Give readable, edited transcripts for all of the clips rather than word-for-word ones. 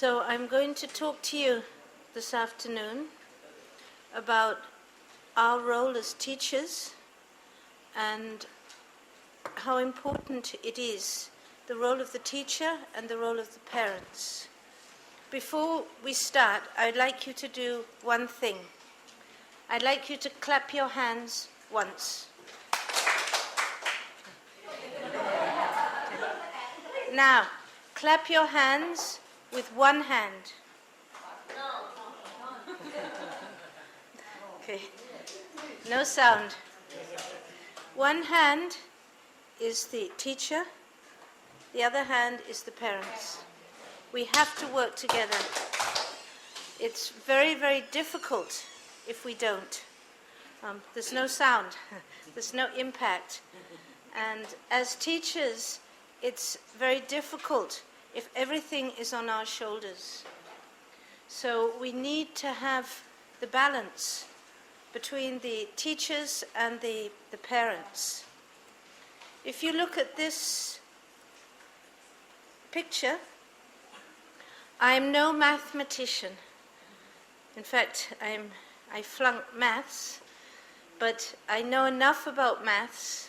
So I'm going to talk to you this afternoon about our role as teachers and how important it is, the role of the teacher and the role of the parents. Before we start, I'd like you to do one thing. I'd like you to clap your hands once. Now, clap your hands with one hand. Okay, no sound. One hand is the teacher, the other hand is the parents. We have to work together. It's very, very difficult if we don't. There's no sound, there's no impact. And as teachers, it's very difficult if everything is on our shoulders. So we need to have the balance between the teachers and the parents. If you look at this picture, I'm no mathematician. In fact, I flunked maths, but I know enough about maths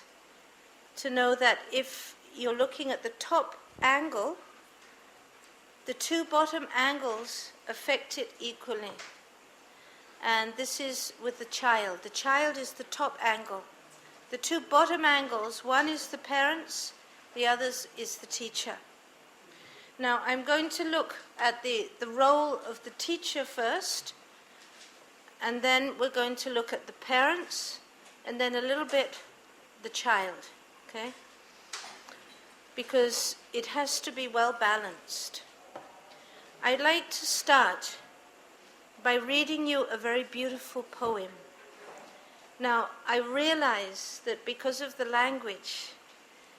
to know that if you're looking at the top angle, the two bottom angles affect it equally. And this is with the child. The child is the top angle. The two bottom angles, one is the parents, the other is the teacher. Now I'm going to look at the role of the teacher first, and then we're going to look at the parents, and then a little bit the child, okay? Because it has to be well balanced. I'd like to start by reading you a very beautiful poem. Now, I realize that because of the language,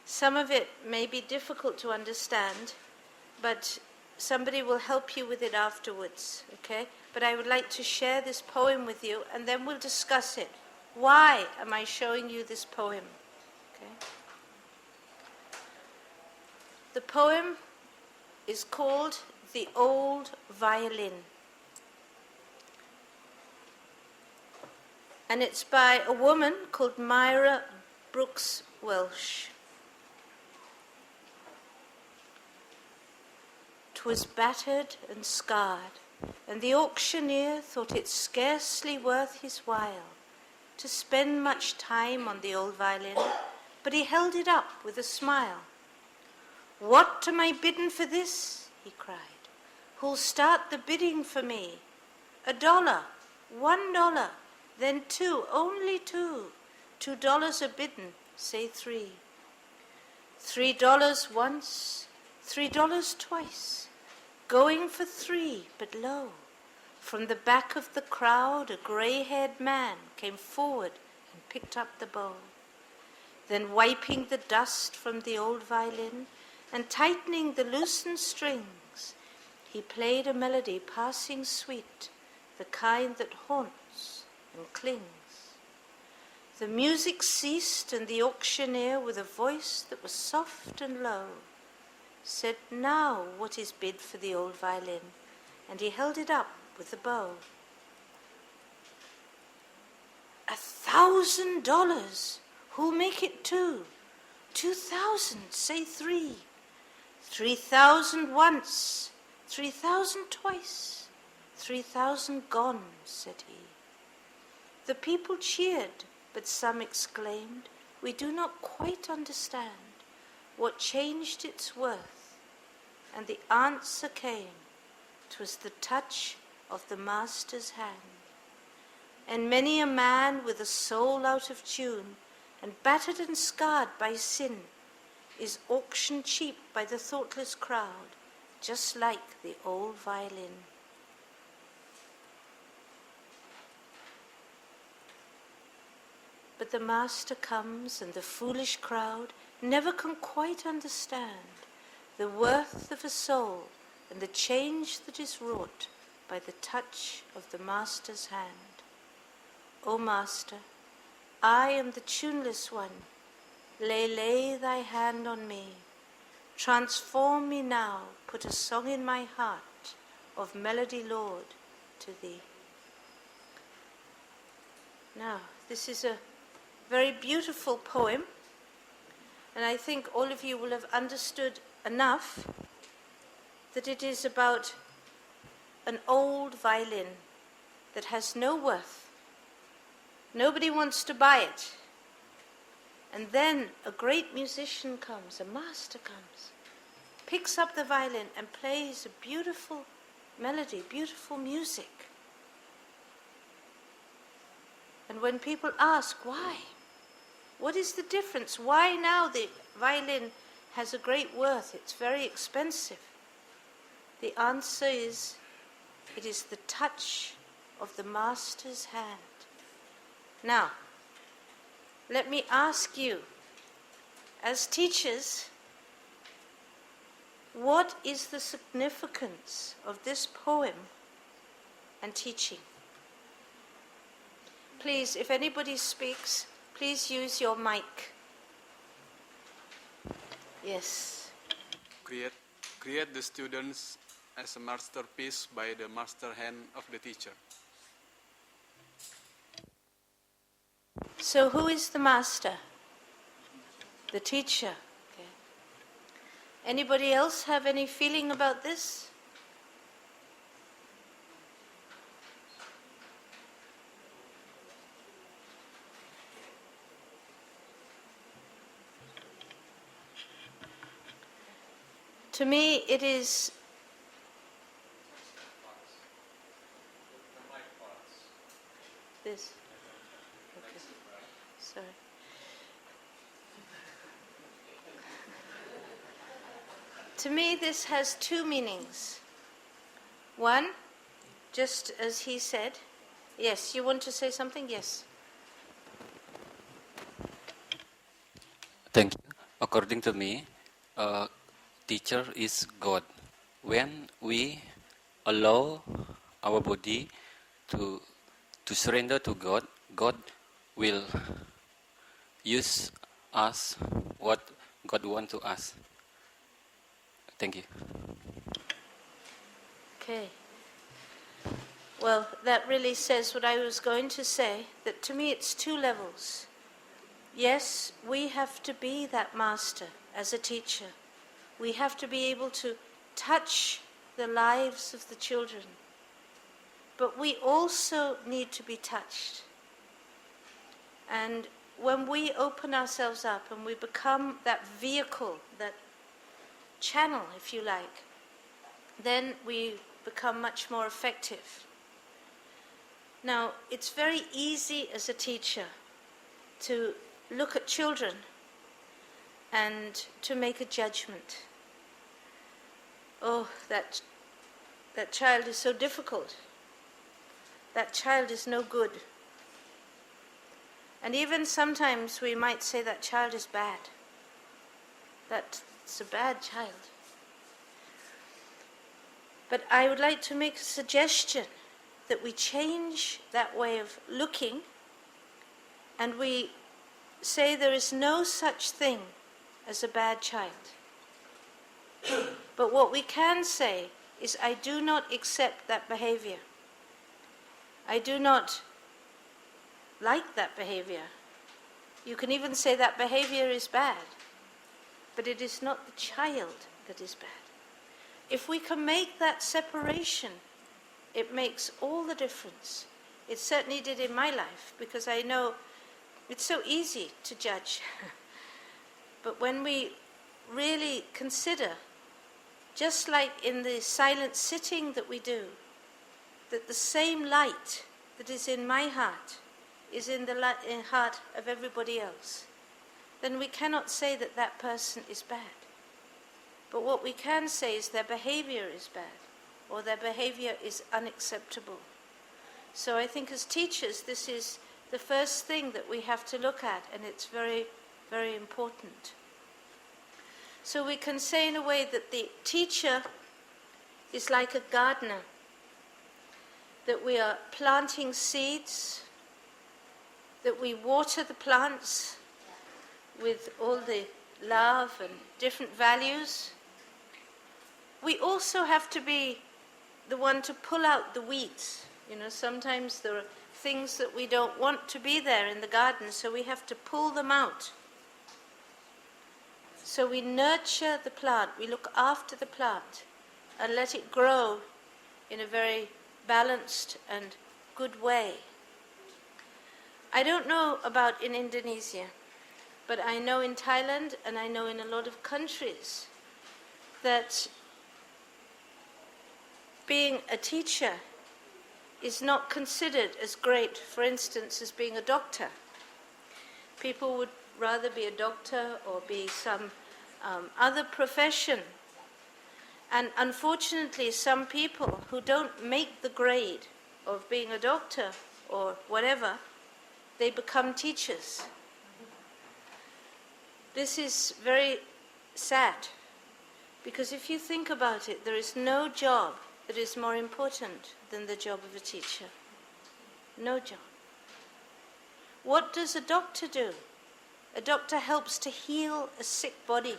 some of it may be difficult to understand, but somebody will help you with it afterwards, okay? But I would like to share this poem with you, and then we'll discuss it. Why am I showing you this poem? Okay? The poem is called The Old Violin. And it's by a woman called Myra Brooks Welsh. 'Twas battered and scarred, and the auctioneer thought it scarcely worth his while to spend much time on the old violin, but he held it up with a smile. "What am I bidden for this?" he cried. "Who'll start the bidding for me? $1, $1, then two, only two. $2 are bidden, say $3. $3 once, $3 twice. Going for $3, but lo, from the back of the crowd a grey-haired man came forward and picked up the bow. Then wiping the dust from the old violin and tightening the loosened strings, he played a melody passing sweet, the kind that haunts and clings. The music ceased, and the auctioneer, with a voice that was soft and low, said, "Now what is bid for the old violin?" And he held it up with the bow. $1,000. Who'll make it two? 2,000, say $3. 3,000 once, 3,000 twice. 3,000 gone, said he. The people cheered, but some exclaimed, "We do not quite understand what changed its worth." And the answer came, "'Twas the touch of the master's hand." And many a man with a soul out of tune and battered and scarred by sin is auctioned cheap by the thoughtless crowd, just like the old violin. But the master comes, and the foolish crowd never can quite understand the worth of a soul and the change that is wrought by the touch of the master's hand. O Master, I am the tuneless one. Lay thy hand on me. Transform me now, put a song in my heart, of melody, Lord, to thee. Now, this is a very beautiful poem, and I think all of you will have understood enough that it is about an old violin that has no worth. Nobody wants to buy it. And then a great musician comes, a master comes, picks up the violin and plays a beautiful melody, beautiful music. And when people ask why, what is the difference? Why now the violin has a great worth? It's very expensive. The answer is, it is the touch of the master's hand. Now, let me ask you, as teachers, what is the significance of this poem and teaching? Please, if anybody speaks, please use your mic. Yes. Create the students as a masterpiece by the master hand of the teacher. So who is the master? The teacher. Okay. Anybody else have any feeling about this? To me, it is this. Okay. Sorry. To me, this has two meanings. One, just as he said. Yes, you want to say something? Yes. Thank you. According to me, teacher is God. When we allow our body to surrender to God, God will use us what God wants to us. Thank you. Okay. Well, that really says what I was going to say, that to me it's two levels. Yes, we have to be that master as a teacher. We have to be able to touch the lives of the children. But we also need to be touched. And when we open ourselves up and we become that vehicle, that channel, if you like, then we become much more effective. Now, it's very easy as a teacher to look at children and to make a judgment. Oh, that child is so difficult. That child is no good. And even sometimes we might say that child is bad. That's a bad child. But I would like to make a suggestion that we change that way of looking and we say there is no such thing as a bad child. But what we can say is, I do not accept that behavior. I do not like that behavior. You can even say that behavior is bad, but it is not the child that is bad. If we can make that separation, it makes all the difference. It certainly did in my life, because I know it's so easy to judge. But when we really consider, just like in the silent sitting that we do, that the same light that is in my heart is in the heart of everybody else, then we cannot say that that person is bad. But what we can say is their behavior is bad, or their behavior is unacceptable. So I think as teachers, this is the first thing that we have to look at, and it's very, very important. So we can say in a way that the teacher is like a gardener, that we are planting seeds, that we water the plants with all the love and different values. We also have to be the one to pull out the weeds. You know, sometimes there are things that we don't want to be there in the garden, so we have to pull them out. So we nurture the plant, we look after the plant and let it grow in a very balanced and good way. I don't know about in Indonesia, but I know in Thailand and I know in a lot of countries that being a teacher is not considered as great, for instance, as being a doctor. People would rather be a doctor or be some other profession. And unfortunately, some people who don't make the grade of being a doctor or whatever, they become teachers. This is very sad, because if you think about it, there is no job that is more important than the job of a teacher. No job. What does a doctor do? A doctor helps to heal a sick body.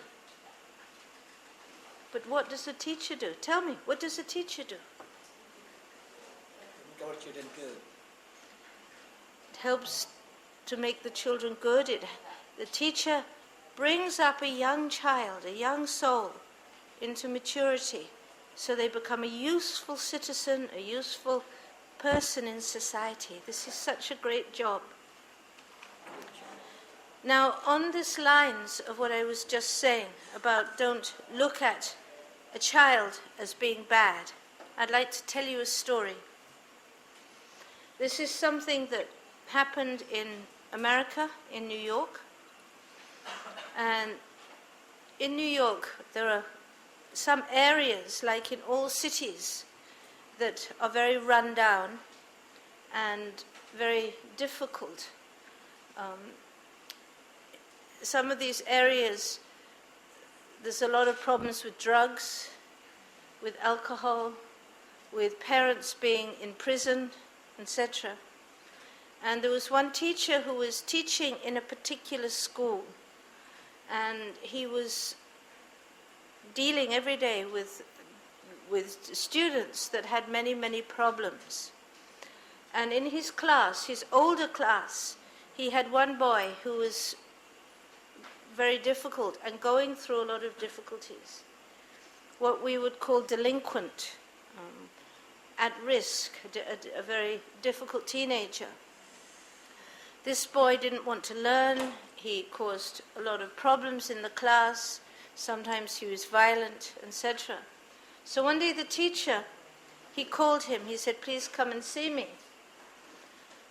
But what does a teacher do? Tell me, what does a teacher do? It helps to make the children good. The teacher brings up a young child, a young soul, into maturity, so they become a useful citizen, a useful person in society. This is such a great job. Now, on these lines of what I was just saying about don't look at a child as being bad, I'd like to tell you a story. This is something that happened in America, in New York. And in New York, there are some areas, like in all cities, that are very run down and very difficult. Some of these areas, there's a lot of problems with drugs, with alcohol, with parents being in prison, etc. And there was one teacher who was teaching in a particular school, and he was dealing every day with students that had many, many problems. And in his class, his older class, he had one boy who was very difficult and going through a lot of difficulties. What we would call delinquent, at risk, a very difficult teenager. This boy didn't want to learn. He caused a lot of problems in the class. Sometimes he was violent, etc. So one day the teacher, he called him. He said, "Please come and see me."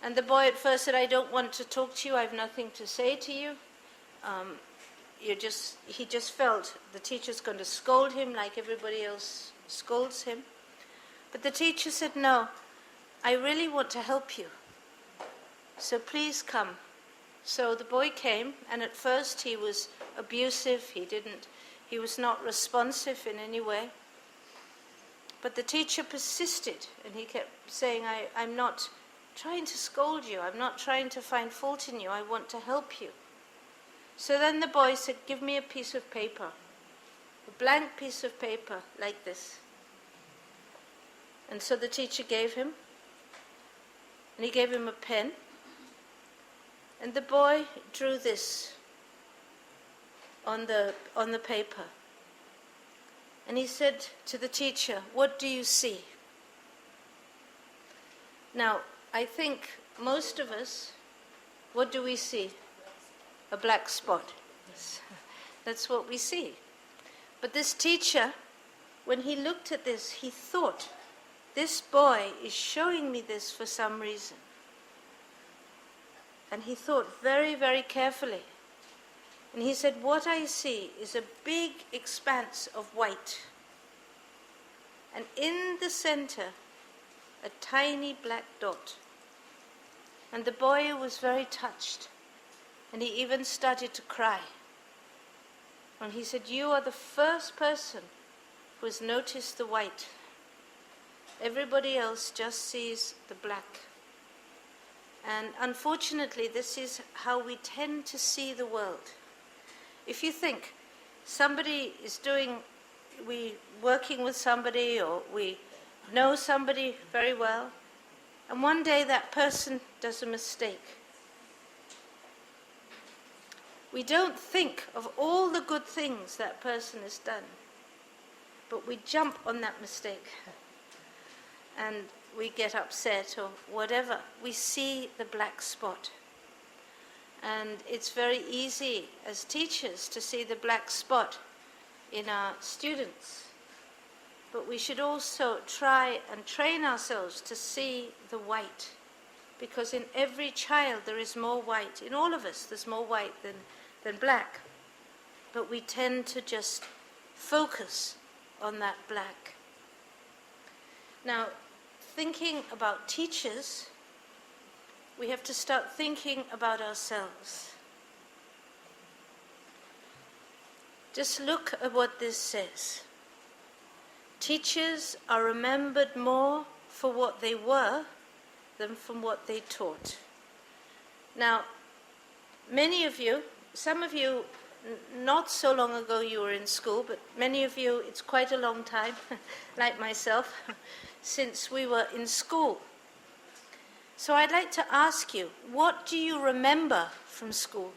And the boy at first said, "I don't want to talk to you. I have nothing to say to you." He just felt the teacher's going to scold him like everybody else scolds him. But the teacher said, "No, I really want to help you. So please come." So the boy came, and at first he was abusive. He was not responsive in any way. But the teacher persisted, and he kept saying, I'm not trying to scold you. I'm not trying to find fault in you. I want to help you." So then the boy said, "Give me a piece of paper, a blank piece of paper like this." And so the teacher gave him, and he gave him a pen. And the boy drew this on the paper. And he said to the teacher, "What do you see?" Now, I think most of us, what do we see? A black spot. That's what we see. But this teacher, when he looked at this, he thought, this boy is showing me this for some reason. And he thought very, very carefully. And he said, "What I see is a big expanse of white. And in the center, a tiny black dot." And the boy was very touched. And he even started to cry. And he said, "You are the first person who has noticed the white. Everybody else just sees the black." And unfortunately, this is how we tend to see the world. If you think somebody is we working with somebody, or we know somebody very well, and one day that person does a mistake. We don't think of all the good things that person has done, but we jump on that mistake and we get upset or whatever. We see the black spot. And it's very easy as teachers to see the black spot in our students. But we should also try and train ourselves to see the white. Because in every child there is more white. In all of us there's more white than black. But we tend to just focus on that black. Now, thinking about teachers, we have to start thinking about ourselves. Just look at what this says. Teachers are remembered more for what they were than from what they taught. Now, many of you, some of you, not so long ago you were in school, but many of you, it's quite a long time, like myself, since we were in school. So I'd like to ask you, what do you remember from school?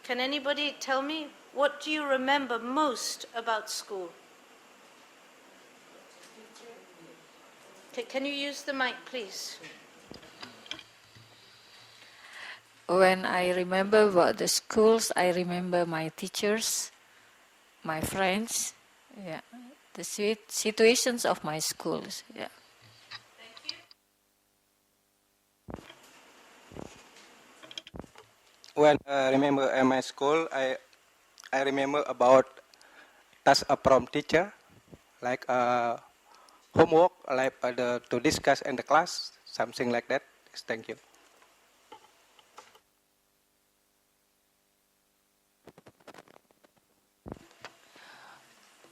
Can anybody tell me, what do you remember most about school? Can you use the mic, please? When I remember about the schools, I remember my teachers, my friends, the situations of my schools. Thank you. When I remember at my school, I remember about task from teacher, like homework, like to discuss in the class, something like that. Thank you.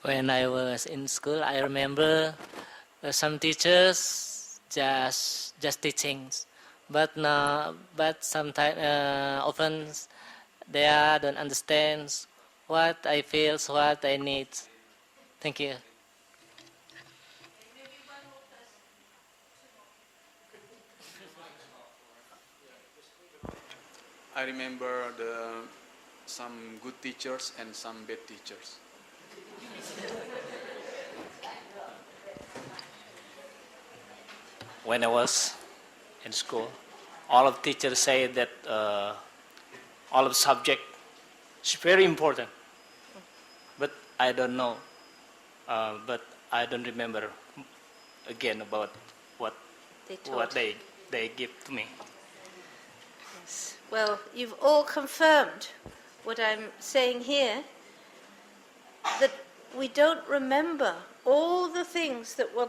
When I was in school, I remember some teachers just teaching, but sometimes often they don't understand what I feel, what I need. Thank you. I remember some good teachers and some bad teachers. When I was in school, all of teachers say that all of subject is very important, but I don't know, but I don't remember again about what they give to me. Yes. Well, you've all confirmed what I'm saying here, that we don't remember all the things that were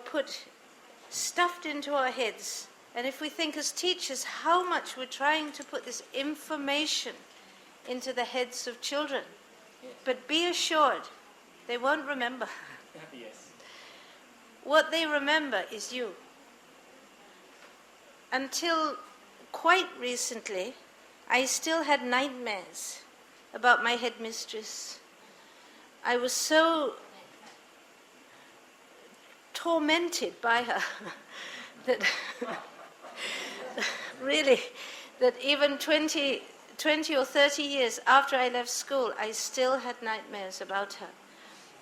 stuffed into our heads. And if we think as teachers how much we're trying to put this information into the heads of children, but be assured, they won't remember. Yes. What they remember is you. Until quite recently, I still had nightmares about my headmistress. I was so tormented by her that really, that even 20 or 30 years after I left school, I still had nightmares about her.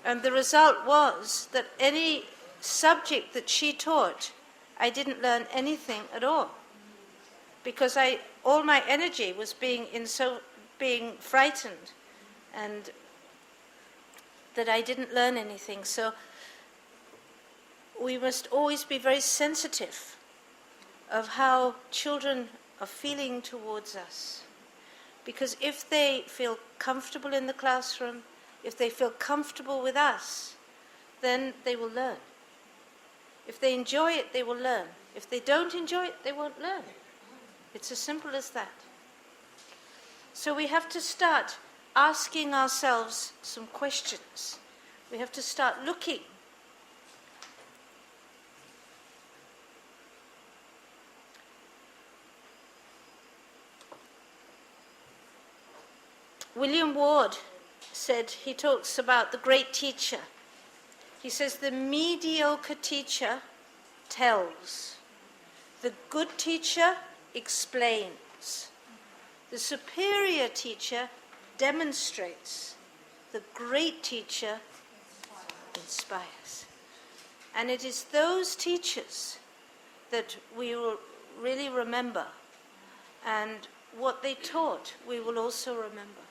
And the result was that any subject that she taught, I didn't learn anything at all. Because all my energy was being frightened, and that I didn't learn anything. So we must always be very sensitive of how children are feeling towards us. Because if they feel comfortable in the classroom, if they feel comfortable with us, then they will learn. If they enjoy it, they will learn. If they don't enjoy it, they won't learn. It's as simple as that. So we have to start asking ourselves some questions. We have to start looking. William Ward said, he talks about the great teacher. He says the mediocre teacher tells, the good teacher explains, the superior teacher demonstrates, the great teacher inspires. And it is those teachers that we will really remember, and what they taught we will also remember,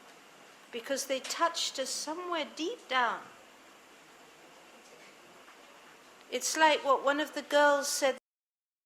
because they touched us somewhere deep down. It's like what one of the girls said